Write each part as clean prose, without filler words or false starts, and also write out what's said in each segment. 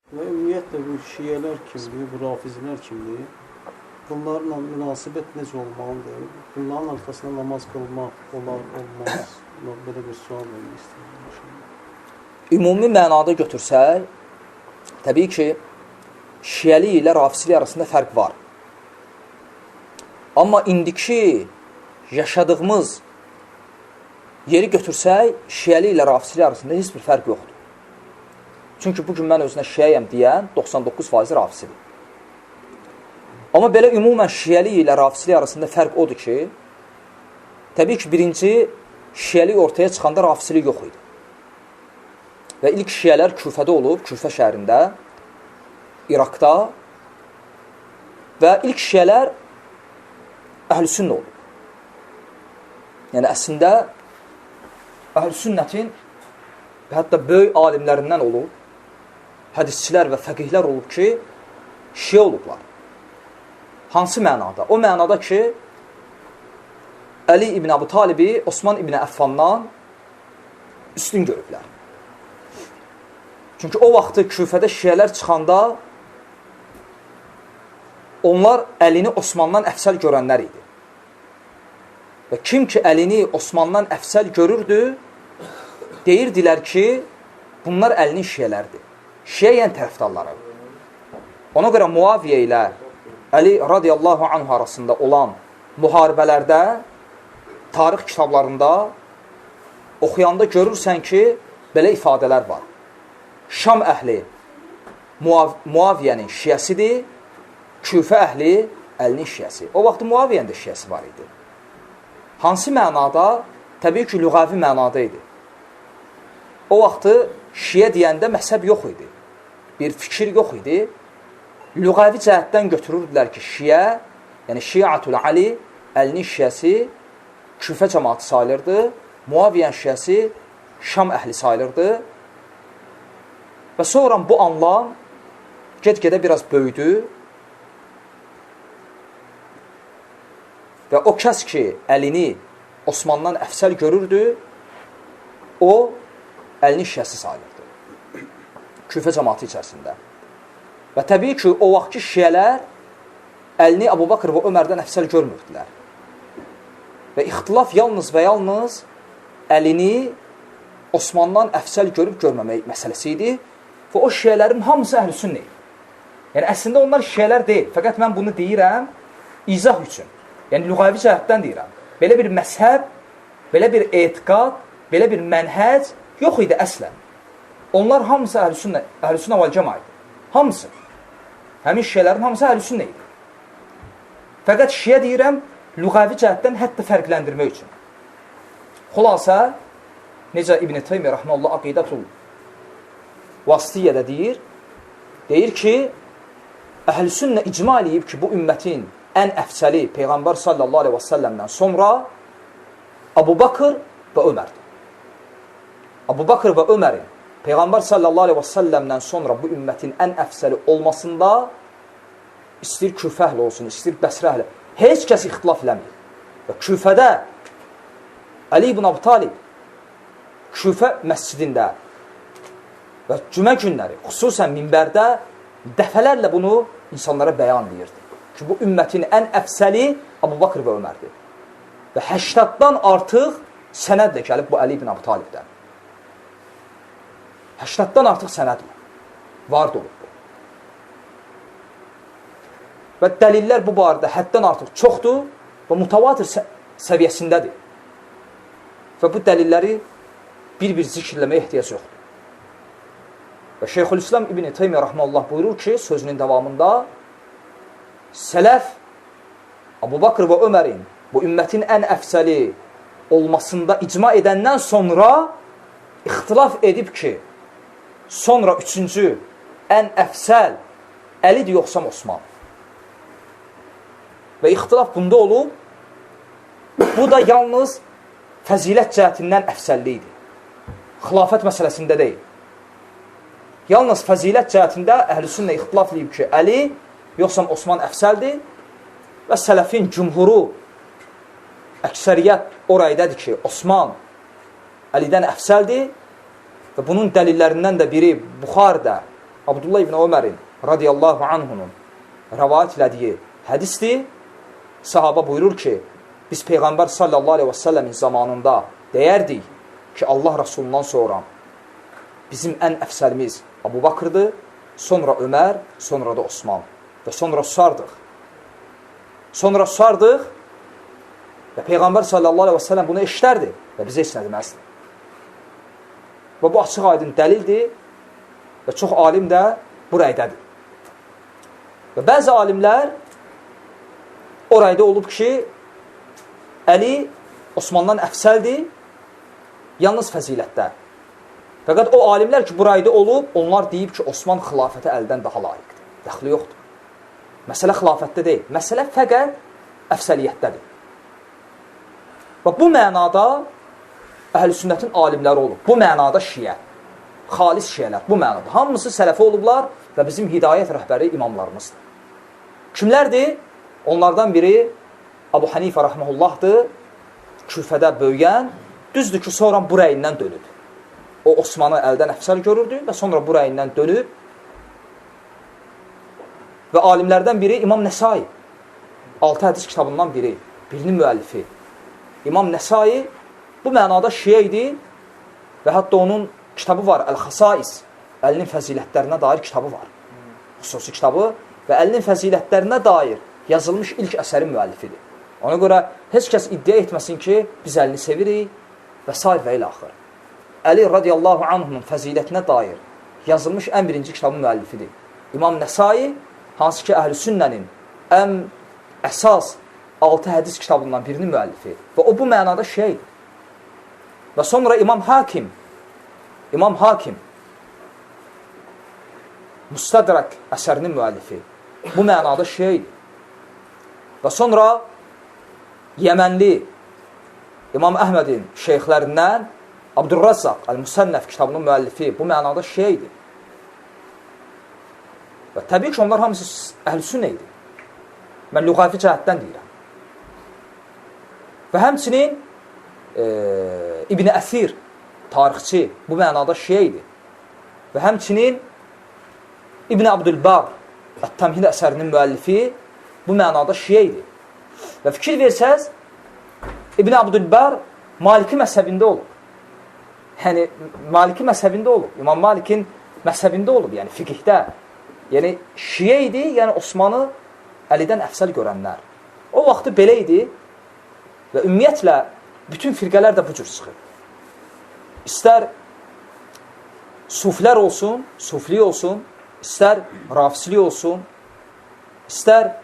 Və ümumiyyətlə bu şiyələr kimi, bu rafizlər kimi bunlarla münasibət necə olmalıdır? Bunların arxasında namaz qılmaq olar, olmaz? Belə bir sual vermək istəyirəm. Ümumi mənada götürsək, təbii ki, şiyəli ilə rafizlik arasında fərq var. Amma indiki yaşadığımız yeri götürsək, şiyəli ilə rafizlik arasında heç bir fərq yoxdur. Çünki bugün mən özünə şiyəyəm deyən 99% rafizlidir. Amma belə ümumən şiyəli ilə rafizlik arasında fərq odur ki, təbii ki, birinci şiyəli ortaya çıxanda rafizlik yox idi. Və ilk şiyələr Küfədə olub, Küfə şəhərində, İraqda və ilk şiyələr Əhl-i-Sünnə olub. Yəni, əslində, Əhl-i-Sünnətin hətta böyük alimlərindən olub, hədisçilər və fəqihlər olub ki, şiə olublar. Hansı mənada? O mənada ki, Əli ibn Əbu Talibi Osman ibn Əffandan üstün görüblər. Çünki o vaxtı Küfədə şiələr çıxanda onlar Əlini Osmandan əfsəl görənlər idi. Və kim ki Əlini Osmandan əfsəl görürdü, deyirdilər ki, bunlar Əlinin şiələrdir. Şiə yəni tərəfdarları. Ona görə Muaviyə ilə Əli radiyallahu anhu arasında olan müharibələrdə, tarix kitablarında oxuyanda görürsən ki, belə ifadələr var. Şam əhli Muaviyənin şiəsidir, Küfə əhli Əlinin şiəsi. O vaxt Muaviyyənin də şiəsi var idi. Hansı mənada? Təbii ki, lüğəvi mənada idi. O vaxtı şiə deyəndə məhzəb yox idi. Bir fikir yox idi. Lüğəvi cəhətdən götürürdülər ki, şiə, yəni Şiatul Ali, Əlinin şiəsi Küfə cəmaatı sayılırdı, Muaviyyənin şiəsi Şam əhli sayılırdı. Və sonra bu anlam get-gedə biraz böyüdü və o kəs ki, Əlini Osmandan əfsəl görürdü, o Əlinin şiəsi sayılırdı Küfə cəmaatı içərisində. Və təbii ki, o vaxtki şiələr Əlini Əbu Bakır və Ömərdən əfsəl görmürdülər. Və ixtilaf yalnız və yalnız Əlini Osmandan əfsəl görüb görməmək məsələsi idi və o şiələrin hamısı Əhl-i-Sünnə idi. Yəni, əslində onlar şiələr deyil, fəqət mən bunu deyirəm izah üçün. Yəni, lüğəvi cəhətdən deyirəm. Belə bir məzhəb, belə bir etiqad, belə bir mənhəc yox idi əslən. Onlar hamısı Əhl-i-Sünnə vəl-Cəma idi. Hamısı. Həmin şiələrin hamısı Əhl-i-Sünnə idi. Fəqət şiə deyirəm, lüğəvi cəhətdən hətta fərqləndirmək üçün. Xülasə, necə İbn-i Teymiyyə rəhməlullah Aqidətul Vasitiyyədə deyir ki, Əhl-i-Sünnə icma eləyib ki, bu ümmətin ən əfsəli Peyğəmbər sallallahu aleyhi və səlləmdən sonra Əbu Bakır və Ömərdir. Əbu Bakır və Ömərin Peyğəmbər sallallahu aleyhi və səlləmdən sonra bu ümmətin ən əfsəli olmasında istəyir Küfə əhli olsun, istəyir Bəsrə əhli, heç kəs ixtilaf eləmir. Və Küfədə Əli ibn Əbu Talib Küfə məscidində və cümə günləri, xüsusən minbərdə dəfələrlə bunu insanlara bəyan edirdi. Ki, bu ümmətin ən əfsəli Əbu Bakır və Ömərdir. Və 80-dan artıq sənədlə gəlib bu Əli ibn Əbu Talibdən. 80-dan artıq sənədlə var olub bu. Və dəlillər bu barədə həddən artıq çoxdur və mutavatir səviyyəsindədir. Və bu dəlilləri bir-bir zikirləməyə ehtiyac yoxdur. Və Şeyxülislam İbn-i Teymiyyə rəhməlullah buyurur ki, sözünün davamında sələf Əbu Bakır və Ömərin bu ümmətin ən əfsəli olmasında icma edəndən sonra ixtilaf edib ki, sonra üçüncü ən əfsəl Əlidir yoxsa Osman. Və ixtilaf bunda olub, bu da yalnız fəzilət cəhətindən əfsəlliyidir. Xilafət məsələsində deyil. Yalnız fəzilət cəhətində Əhl-i-Sünnə ixtilaf edib ki, Əli yoxsa Osman əfsəldir və sələfin cümhuru əksəriyyət o rəydədir ki, Osman Əlidən əfsəldir və bunun dəlillərindən də biri Buxarıda Abdullah ibn Ömərin radiyallahu anhunun rəvayət elədiyi hədisdir. Sahaba buyurur ki, biz Peyğəmbər sallallahu aleyhi və səlləmin zamanında deyərdik ki, Allah Rasulundan sonra bizim ən əfsəlimiz Abu Bakrdır, sonra Ömər, sonra da Osman və sonra susardıq. Sonra susardıq və Peyğəmbər sallallahu aleyhi və səlləm bunu eşlərdi və bizə heç nə deməzdi. Və bu açıq aydın dəlildir və çox alim də bu rəydədir. Və bəzi alimlər o rəydə olub ki, Əli Osmandan əfsəldir, yalnız fəzilətdə. Fəqət o alimlər ki, bu rayda olub, onlar deyib ki, Osman xilafətə əldən daha layiqdir. Dəxli yoxdur. Məsələ xilafətdə deyil. Məsələ fəqət əfsəliyyətdədir. Və bu mənada əhl-i-sünnətin alimləri olub. Bu mənada şiə. Xalis şiələr. Bu mənada. Hamısı sələfi olublar və bizim hidayət rəhbəri imamlarımızdır. Kimlərdir? Onlardan biri Abu Hanifə rəhməhullahdır. Küfədə böyüyən. Düzdür ki, sonra bu rəyindən dönüb. O Osmanı əldən əfsəl görürdü və sonra bu rəyindən dönüb. Və alimlərdən biri İmam Nəsai. 6 hədis kitabından biri. Birinin müəllifi. İmam Nəsai bu mənada şiə idi və hətta onun kitabı var, Əl-Xasais. Əlinin fəzilətlərinə dair kitabı var. Xüsusi kitabı və əlinin fəzilətlərinə dair yazılmış ilk əsərin müəllifidir. Ona görə heç kəs iddia etməsin ki, biz əlini sevirik və s. və ilə axır. Əli radiyallahu anhunun fəzilətinə dair yazılmış ən birinci kitabın müəllifidir. İmam Nəsai, hansı ki, Əhl-i Sünnənin ən əsas 6 hədis kitabından birinin müəllifi və o bu mənada şeydir. Və sonra İmam Hakim, Müstədrək əsərinin müəllifi, bu mənada şeydir. Və sonra Yəmənli İmam Əhmədin şeyxlərindən Abdurrazzaq Əl-Musannəf kitabının müəllifi bu mənada şeydir. Və təbii ki, onlar hamısı əhl-sünnə idi. Mən lüğafi cəhətdən deyirəm. Və həmçinin İbn Əsir, tarixçi, bu mənada şeydir. Və həmçinin İbn Abdülbar, Ət-Təmhid əsərinin müəllifi bu mənada şeydir. Və fikir versəz, İbn Abdülbar Maliki məzhəbində olub. Yəni, Maliki məzhəbində olub. İmam Malikin məzhəbində olub, yəni fiqhdə. Yəni, şiə idi, yəni Osmanı Əlidən əfsəl görənlər. O vaxtı belə idi və ümumiyyətlə bütün firqələr də bu cür çıxır. İstər suflər olsun, sufli olsun, istər rafisli olsun, istər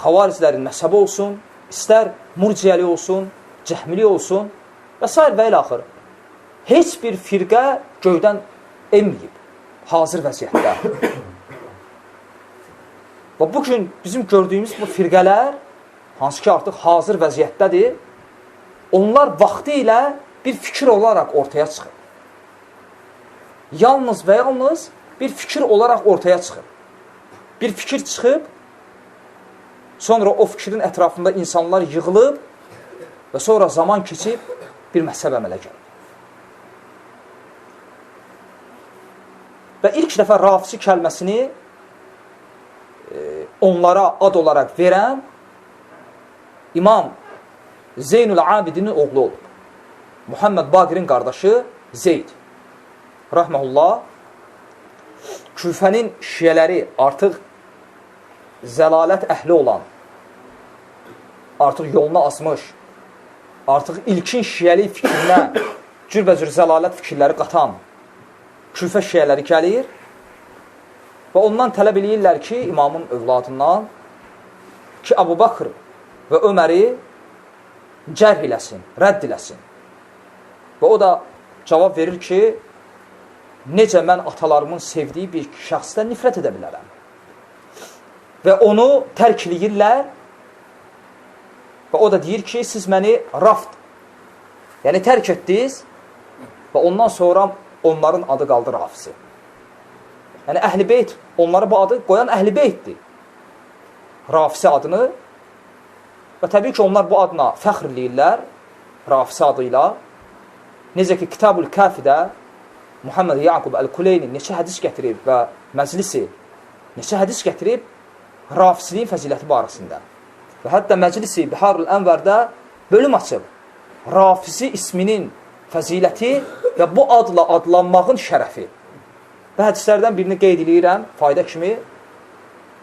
xavariclərin məzhəbi olsun, istər murciyəli olsun, cəhmili olsun və s. və ilə axır. Heç bir firqə göydən emməyib hazır vəziyyətdə. Və bugün bizim gördüyümüz bu firqələr, hansı ki artıq hazır vəziyyətdədir, onlar vaxtı ilə bir fikir olaraq ortaya çıxır. Yalnız və yalnız bir fikir olaraq ortaya çıxır. Bir fikir çıxıb, sonra o fikrin ətrafında insanlar yığılıb və sonra zaman keçib bir məhzəb əmələ gəlir. Və ilk dəfə rafisi kəlməsini onlara ad olaraq verən İmam Zeynul Abidinin oğlu olub. Muhammed Baqirin qardaşı Zeyd. Rəhməhullah, Küfənin şiyələri artıq zəlalət əhli olan, artıq yolunu azmış, artıq ilkin şiyəli fikrinə cürbəcür zəlalət fikirləri qatan Küfə şiyələri gəlir və ondan tələb eləyirlər ki, imamın övladından ki, Əbu Bakr və Öməri cərh eləsin, rədd eləsin. Və o da cavab verir ki, necə mən atalarımın sevdiyi bir şəxsdən nifrət edə bilərəm. Və onu tərk eləyirlər və o da deyir ki, siz məni rafd, yəni tərk etdiniz və ondan sonra onların adı qaldı rafisi. Yəni Əhl-i Beyt, onlara bu adı qoyan Əhl-i Beytdir. Rafisi adını və təbii ki, onlar bu adına fəxr eləyirlər, rafisi adıyla. Necə ki, Kitab-ül Kafidə Muhammed Yaqub Əl-Kuleyni neçə hədis gətirib və məclisi neçə hədis gətirib rafisiliyin fəziləti barəsində. Və hətta məclisi Biharul Ənvərdə bölüm açıb. Rafisi isminin fəziləti və bu adla adlanmağın şərəfi. Və hədislərdən birini qeyd edirəm, fayda kimi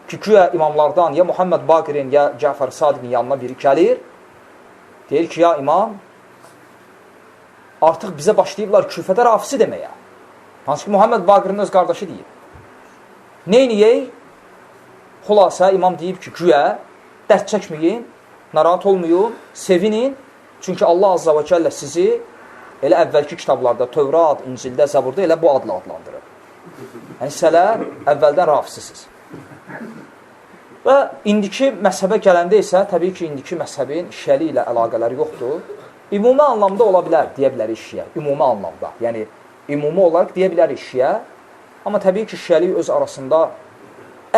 ki, güya imamlardan ya Muhammed Baqirin, ya Cəfər Sadiqin yanına biri gəlir, deyir ki, ya imam, artıq bizə başlayıblar küfədə rafisi deməyə. Hansı ki, Muhammed Baqirin öz qardaşı deyib. Neyniyək? Xülasə, imam deyib ki, güya, dərd çəkməyin, narahat olmayın, sevinin, çünki Allah Azza və Cəllə sizi elə əvvəlki kitablarda, Tövrat, İncildə, Zəburda elə bu adla adlandırır. Yəni, sizələr əvvəldən rafisisiz. Və indiki məzhəbə gələndə isə, təbii ki, indiki məzhəbin şiəli ilə əlaqələri yoxdur. Ümumi anlamda ola bilər, deyə bilərik şiə. Ümumi anlamda. Yəni, ümumi olaraq deyə bilərik şiə. Amma təbii ki, şiəlik öz arasında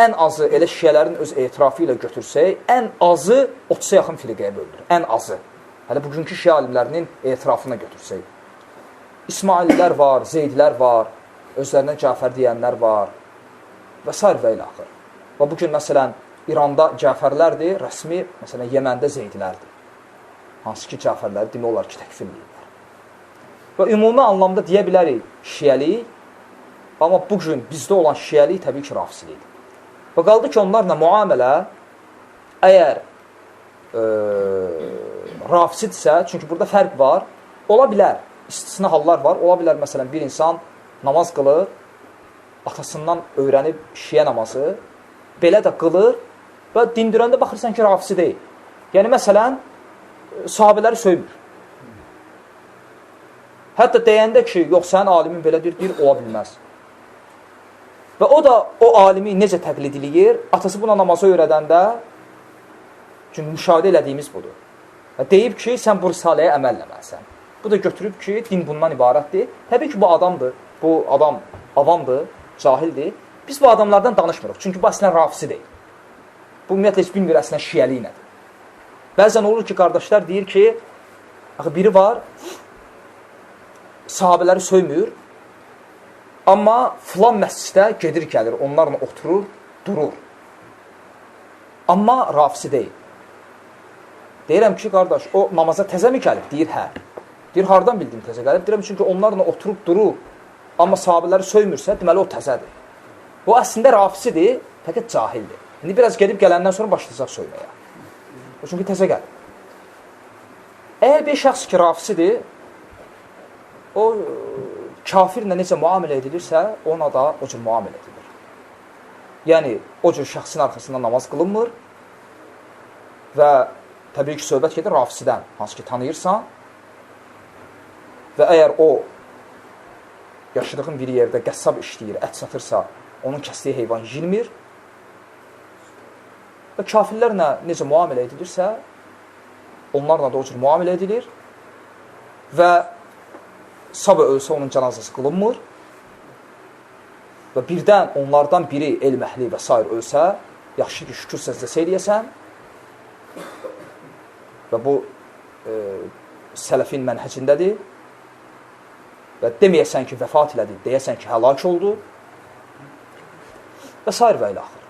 ən azı, elə şiələrin öz etirafı ilə götürsək, ən azı 30-a yaxın firqəyə bölünür. Ən azı. Hələ bugünkü şiə alimlərinin etirafına götürsək. İsmaillər var, Zeydlər var, özlərinə Cəfər deyənlər var və s. və ilə axır. Və bugün, məsələn, İranda Cəfərlərdir, rəsmi, məsələn, Yeməndə Zeydlərdir. Hansı ki, Cəfərləri demək olar ki, təkfir edirlər. Və ümumi anlamda deyə bilərik şiəlik, amma bugün bizdə olan şiəlik təbii ki, rafisilikdir. Və qaldı ki, onlarla müamilə əgər rafisidirsə, çünki burada fərq var, ola bilər, istisna hallar var, ola bilər, məsələn, bir insan namaz qılır, atasından öyrənib şiə namazı, belə də qılır və dindirəndə baxırsan ki, rafisi deyil. Yəni, məsələn, sahabələri söymür. Hətta deyəndə ki, yox, sənin alimin belədir, deyir, ola bilməz. Və o da o alimi necə təqlid eləyir? Atası buna namazı öyrədəndə, çünki müşahidə elədiyimiz budur. Və deyib ki, sən bu risaləyə əməl eləməlisən. Bu da götürüb ki, din bundan ibarətdir. Təbii ki, bu adamdır, bu adam avamdır, cahildir. Biz bu adamlardan danışmırıq, çünki bu əslən rafisi deyil. Bu, ümumiyyətlə, heç bilmir əslən şiəlik nədir. Bəzən olur ki, qardaşlar deyir ki, biri var, sahabələri söymür, amma filan məsciddə gedir, gəlir, onlarla oturur, durur. Amma rafisi deyil. Deyirəm ki, qardaş, o namaza təzə mi gəlib? Deyir, hə. Deyir, hardan bildin təzə gəlib? Deyirəm, çünki onlarla oturub durur, amma sahabələri söymürsə, deməli, o təzədir. O əslində rafisidir, fəqət cahildir. İndi biraz gedib gələndən sonra başlayacaq söyləyə. O çünki təzə gəlir. Əgər bir şəxs ki, rafisidir, o kafirlə necə müamilə edilirsə, ona da o cür müamilə edilir. Yəni, o cür şəxsin arxasında namaz qılınmır və təbii ki, söhbət gedir rafisidən, hansı ki, tanıyırsan və əgər o yaşadığın bir yerdə qəssab işləyir, ət satırsa, onun kəsdiyi heyvan yiyilmir və kafirlərlə necə müamilə edilirsə, onlarla da o cür müamilə edilir və sabah ölsə onun cənazəsi qılınmır və birdən onlardan biri elm əhli və s. ölsə, yaxşı ki, şükür səzdəsə eləyəsən və bu sələfin mənhəcindədir və deməyəsən ki, vəfat elədi, deyəsən ki, həlak oldu və s. və ilə axır.